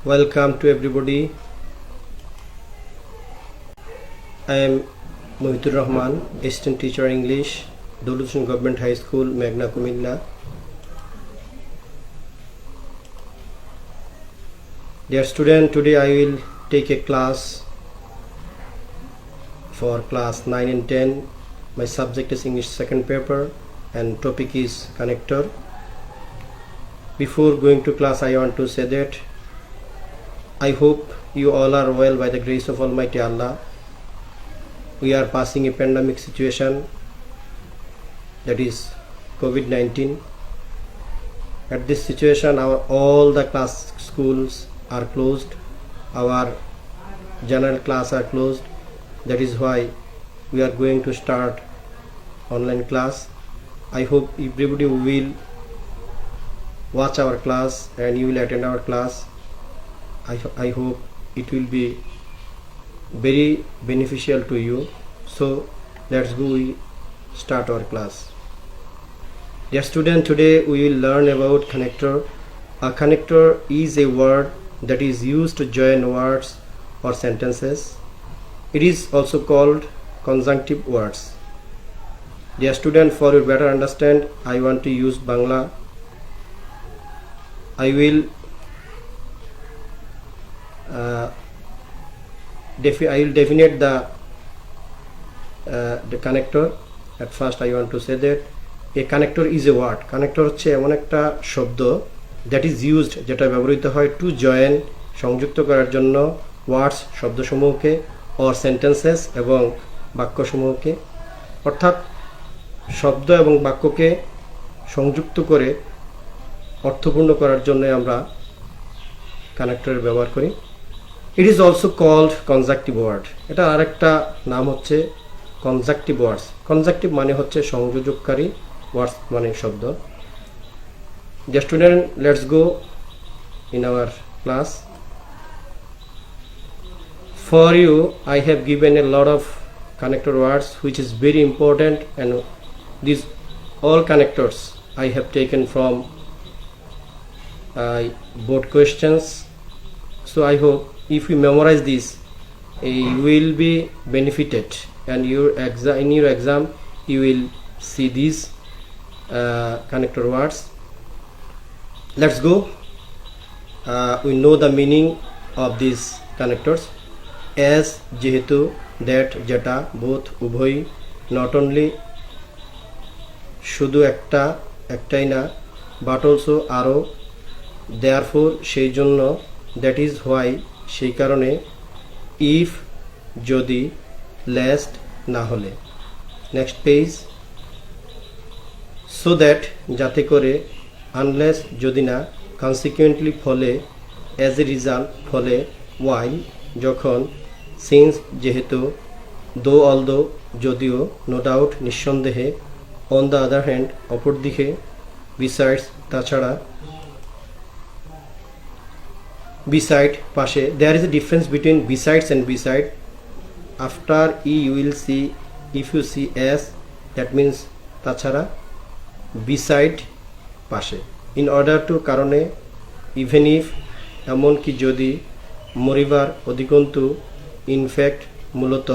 Welcome to everybody. I am Mohitur Rahman, Assistant Teacher English, Dolution Government High School, Meghna Kumilla. Dear student, today I will take a class for class 9 and 10. My subject is English second paper and topic is connector. Before going to class, I want to say that I hope you all are well by the grace of Almighty Allah. We are passing a pandemic situation, that is COVID-19. At this situation, all the class schools are closed. Our general class are closed. That is why we are going to start online class. I hope everybody will watch our class and you will attend our class. I hope it will be very beneficial to you. So let's go, we start our class. Dear student, today we will learn about connector. A connector is a word that is used to join words or sentences. It is also called conjunctive words. Dear student, for your better understand, I want to use Bangla. I will definite the connector. At first I want to say that a connector is a word. Connector হচ্ছে এমন একটা শব্দ that is used, যেটা ব্যবহৃত হয় to join, সংযুক্ত করার জন্য words, শব্দসমূহকে, or sentences, এবং বাক্যসমূহকে। অর্থাৎ শব্দ এবং বাক্যকে সংযুক্ত করে অর্থপূর্ণ করার জন্য আমরা কানেক্টরের ব্যবহার করি। It is also called conjunctive word. এটা আরেকটা নাম হচ্ছে conjunctive words. Conjunctive মানে হচ্ছে সংযোজককারী, words মানে শব্দ। Dear student, let's go in our class. For you, I have given a lot of connector words which is very important, and these all connectors I have taken from board questions. So I hope if you memorize this, you will be benefited, and in your exam you will see these connector words. Let's go. We know the meaning of these connectors as, যেহেতু, that, যেটা, both, উভয়, not only, শুধু একটা, একটাই না, but also আরো, therefore সেই জন্য, that is why সেই কারণে, if যদি, lest না হলে। Next page. so that যাতে করে, unless যদি না, consequently ফলে, as a result ফলে, while যখন, since যেহেতু, though although যদিও, no doubt নিঃসন্দেহে, on the other hand অপরদিকে, besides তাছাড়া, beside পাশে। There is a difference between besides and beside. After e you will see, if you see as, that means তাছাড়া, beside পাশে। in order to কারণে, even if এমনকি যদি, moreover অধিকন্তু, in fact মূলত,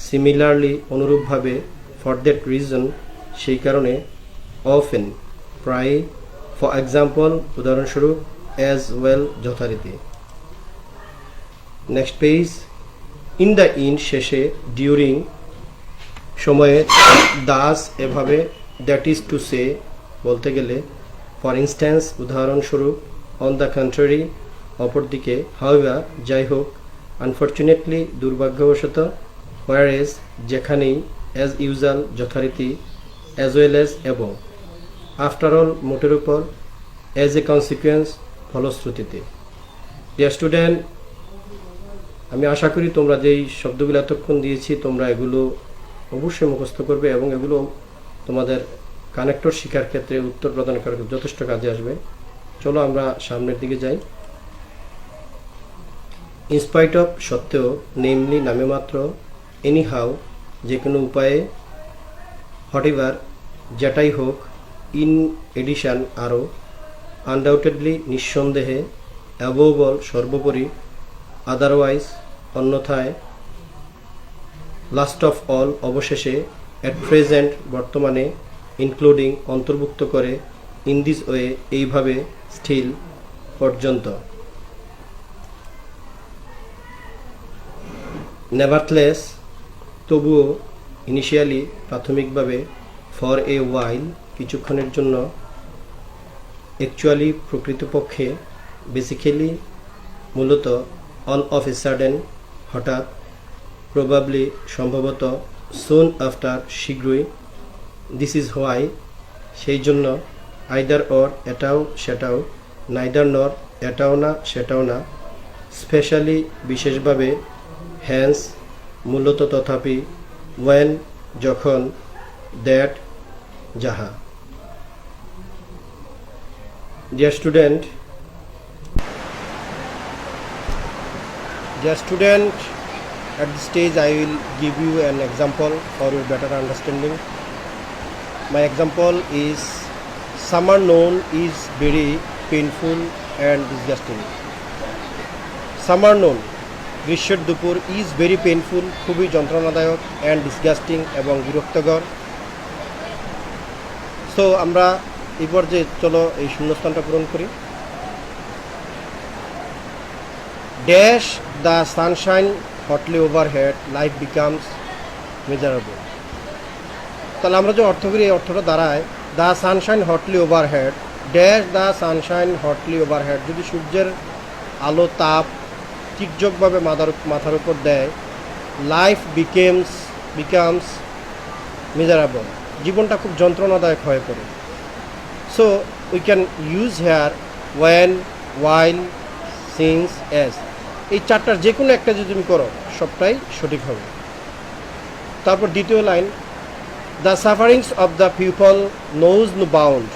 similarly অনুরূপভাবে, for that reason সেই কারণে, often প্রায়, for example উদাহরণস্বরূপ, as well যথারীতি। Next page. in the end শেষে, during সময়ে, thus এভাবে, that is to say বলতে গেলে, for instance উদাহরণস্বরূপ, on the contrary অপরদিকে, however যাই হোক, unfortunately দুর্ভাগ্যবশত, whereas যেখানেই, as usual যথারীতি, as well as এবং, after all মোটের উপর, as a consequence ফলশ্রুতিতে। ডিয়ার স্টুডেন্ট, আমি আশা করি তোমরা যেই শব্দগুলো এতক্ষণ দিয়েছি তোমরা এগুলো অবশ্যই মুখস্থ করবে, এবং এগুলো তোমাদের কানেক্টর শেখার ক্ষেত্রে উত্তর প্রদান করার যথেষ্ট কাজে আসবে। চলো আমরা সামনের দিকে যাই। ইনস্পাইট অফ সত্ত্বেও, নেমলি নামে মাত্র, এনিহাউ যে কোনো উপায়ে, হোয়াটএভার যেটাই হোক, ইন এডিশন আরও, আনডাউটেডলি নিঃসন্দেহে, অ্যাবোভ অল সর্বোপরি, আদারওয়াইজ অন্যথায়, লাস্ট অফ অল অবশেষে, অ্যাট প্রেজেন্ট বর্তমানে, ইনক্লুডিং অন্তর্ভুক্ত করে, ইন দিস ওয়ে এইভাবে, স্টিল পর্যন্ত। নেভারথলেস তবুও, ইনিশিয়ালি প্রাথমিকভাবে, ফর এ ওয়াইল কিছুক্ষণের জন্য, অ্যাকচুয়ালি প্রকৃতপক্ষে, বেসিক্যালি মূলত, অল অফ এ সাডেন হঠাৎ, প্রবাবলি সম্ভবত, সুন আফটার শীঘ্রই, দিস ইজ হোয়াই সেই জন্য, আইদার অর এটাও সেটাও, নাইদার নর এটাও না সেটাও না, স্পেশালি বিশেষভাবে, হ্যান্স মূলত তথাপি, ওয়েন যখন, দ্যাট যাহা। Dear student, at this stage I will give you an example for your better understanding. My example is, summer noon is very painful and disgusting. Summer noon গ্রীষ্মের দুপুর is very painful খুবই যন্ত্রণাদায়ক, and disgusting এবং বিরক্তকর। So আমরা এই পর্যায়ে চলো এই শূন্যস্থানটা পূরণ করি। Dash the sunshine hotly overhead, life becomes measurable. তাহলে আমরা যে অর্থ করি এই অর্থটা দাঁড়ায়, the sunshine hotly overhead, dash the sunshine hotly overhead, যদি সূর্যের আলো তাপ তীর্যকভাবে মাথার উপর দেয়, লাইফ বিকামস মেজারেবল, জীবনটা খুব যন্ত্রণাদায়ক হয়ে পড়ে। So we can use here when, while, since, as, এই চারটার যে কোনো একটা যদি তুমি করো সবটাই সঠিক হবে। তারপর দ্বিতীয় line, the sufferings of the people knows no bound,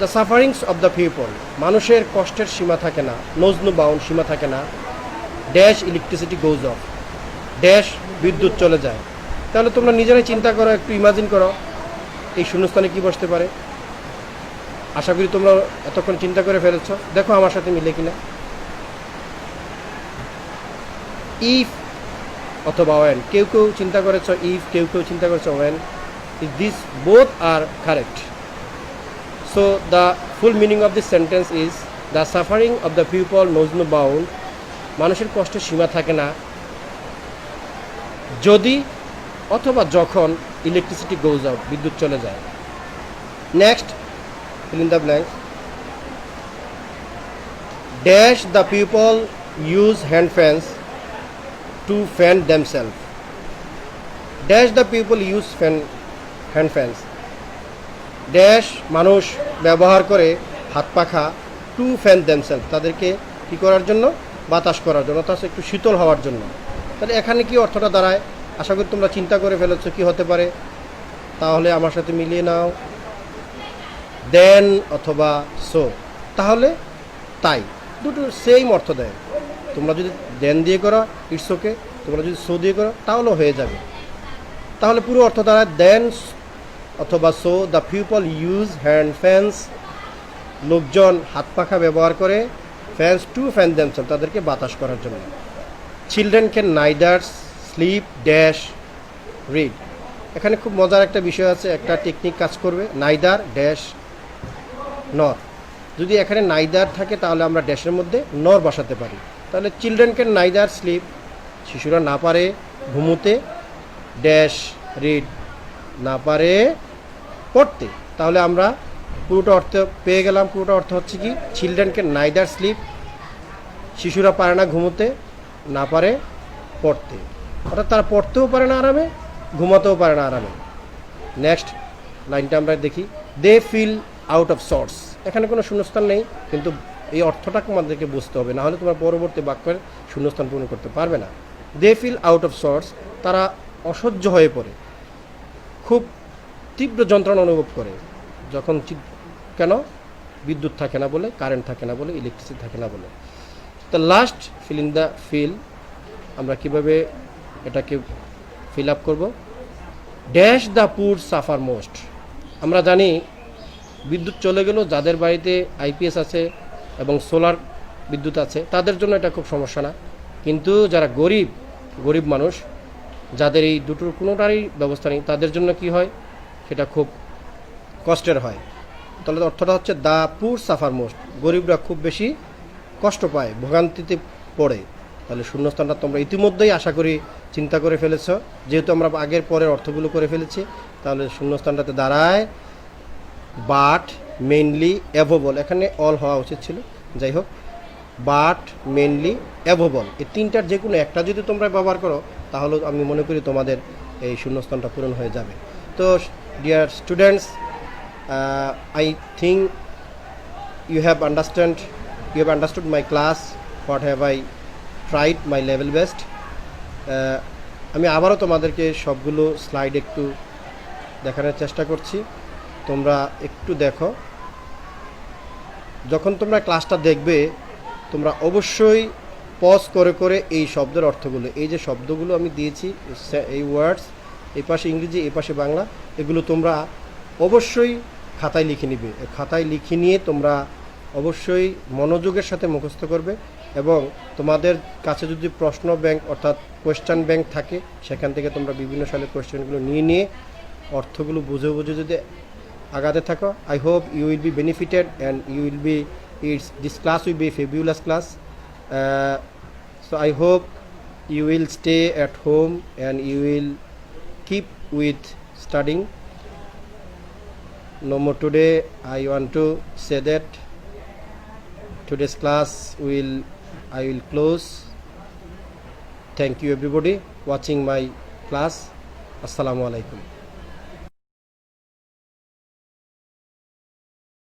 the sufferings of the people, মানুষের কষ্টের সীমা থাকে না, নোজ নো বাউন্ড সীমা থাকে না, dash electricity goes of, dash বিদ্যুৎ চলে যায়। তাহলে তোমরা নিজেরাই চিন্তা করো, একটু ইমাজিন করো এই শূন্যস্থানে কি বসতে পারে। আশা করি তোমরা এতক্ষণ চিন্তা করে ফেলেছ, দেখো আমার সাথে মিলে কিনা। ইফ অথবা ওয়েন, কেউ কেউ চিন্তা করেছ ইফ, কেউ কেউ চিন্তা করেছ when, this both are correct. So the full meaning of this sentence is, the suffering of the people knows no bound, মানুষের কষ্টের সীমা থাকে না যদি অথবা যখন ইলেকট্রিসিটি গোজ আউট, বিদ্যুৎ চলে যায়। Next, fill in the blank, dash the people use hand fans to fan themselves, dash the people use hand fans, dash মানুষ ব্যবহার করে হাত পাখা, টু ফ্যান themselves, তাদেরকে কী করার জন্য, বাতাস করার জন্য, অর্থাৎ একটু শীতল হওয়ার জন্য। তাহলে এখানে কি অর্থটা দাঁড়ায় আশা করি তোমরা চিন্তা করে ফেলেছো কি হতে পারে। তাহলে আমার সাথে মিলিয়ে নাও, দেন অথবা সো, তাহলে তাই, দুটো সেম অর্থ দেয়। তোমরা যদি দেন দিয়ে করো ইটস ওকে, তোমরা যদি সো দিয়ে করো তাহলেও হয়ে যাবে। তাহলে পুরো অর্থ দাঁড়ায় দেন অথবা so, the people use hand fans, লোকজন হাত পাখা ব্যবহার করে, ফ্যানস টু ফ্যান দেমসেলফ, তাদেরকে বাতাস করার জন্য। Children can neither sleep dash read, এখানে খুব মজার একটা বিষয় আছে, একটা টেকনিক কাজ করবে, নাইদার ড্যাশ নর, যদি এখানে নাইদার থাকে তাহলে আমরা ড্যাশের মধ্যে নর বসাতে পারি। তাহলে চিলড্রেন ক্যান নাইদার স্লিপ, শিশুরা না পারে ঘুমোতে, ড্যাশ রিড, না পারে পড়তে। তাহলে আমরা পুরোটা অর্থ পেয়ে গেলাম। পুরোটা অর্থ হচ্ছে কি, চিলড্রেন ক্যান নাইদার স্লিপ, শিশুরা পারে না ঘুমোতে, না পারে পড়তে, অর্থাৎ তারা পড়তেও পারে না আরামে, ঘুমাতেও পারে না আরামে। নেক্সট লাইনটা আমরা দেখি, they feel out of sorts, এখানে কোনো শূন্যস্থান নেই, কিন্তু এই অর্থটাকে আমাদেরকে বুঝতে হবে, নাহলে তোমার পরবর্তী বাক্যের শূন্যস্থান পূরণ করতে পারবে না। They feel out of sorts, তারা অসহ্য হয়ে পড়ে, খুব তীব্র যন্ত্রণা অনুভব করে যখন, কেন, বিদ্যুৎ থাকে না বলে, কারেন্ট থাকে না বলে, ইলেকট্রিসিটি থাকে না বলে। তো last fill in the fill, আমরা কিভাবে এটাকে ফিল আপ করব, dash the poor suffer most, আমরা জানি বিদ্যুৎ চলে গেল যাদের বাড়িতে আইপিএস আছে এবং সোলার বিদ্যুৎ আছে, তাদের জন্য এটা খুব সমস্যা না। কিন্তু যারা গরিব মানুষ, যাদের এই দুটোর কোনোটারই ব্যবস্থা নেই, তাদের জন্য কি হয়, সেটা খুব কষ্টের হয়। তাহলে অর্থটা হচ্ছে দ্য পুর সাফার মোস্ট, গরিবরা খুব বেশি কষ্ট পায়, ভোগান্তিতে পড়ে। তাহলে শূন্যস্থানটা তোমরা ইতিমধ্যেই আশা করি চিন্তা করে ফেলেছ, যেহেতু আমরা আগের পরের অর্থগুলো করে ফেলেছি। তাহলে শূন্যস্থানটাতে দাঁড়ায় বাট, মেইনলি, অ্যাভোবল, এখানে অল হওয়া উচিত ছিল, যাই হোক, বাট, মেইনলি, অ্যাভোবল, এই তিনটার যে কোনো একটা যদি তোমরা ব্যবহার করো, তাহলে আমি মনে করি তোমাদের এই শূন্যস্থানটা পূরণ হয়ে যাবে। তো dear students, I think you have understood my class. What have I tried my level best. আমি আবারও তোমাদেরকে সবগুলো স্লাইড একটু দেখানোর চেষ্টা করছি, তোমরা একটু দেখো। যখন তোমরা ক্লাসটা দেখবে, তোমরা অবশ্যই পজ করে করে এই শব্দের অর্থগুলো, এই যে শব্দগুলো আমি দিয়েছি, এই ওয়ার্ডস, এই পাশে ইংরেজি, এই পাশে বাংলা, এগুলো তোমরা অবশ্যই খাতায় লিখে নিবে। খাতায় লিখে নিয়ে তোমরা অবশ্যই মনোযোগের সাথে মুখস্থ করবে, এবং তোমাদের কাছে যদি প্রশ্ন ব্যাংক অর্থাৎ কোয়েশ্চেন ব্যাংক থাকে, সেখান থেকে তোমরা বিভিন্ন সালের কোয়েশ্চেনগুলো নিয়ে অর্থগুলো বুঝে বুঝে যদি আগাতে থাকো, I hope you will be benefited and you will be this class will be fabulous class. So I hope you will stay at home and you will keep with studying. No more today. I want to say that today's class I will close. Thank you everybody watching my class. Assalamu alaikum.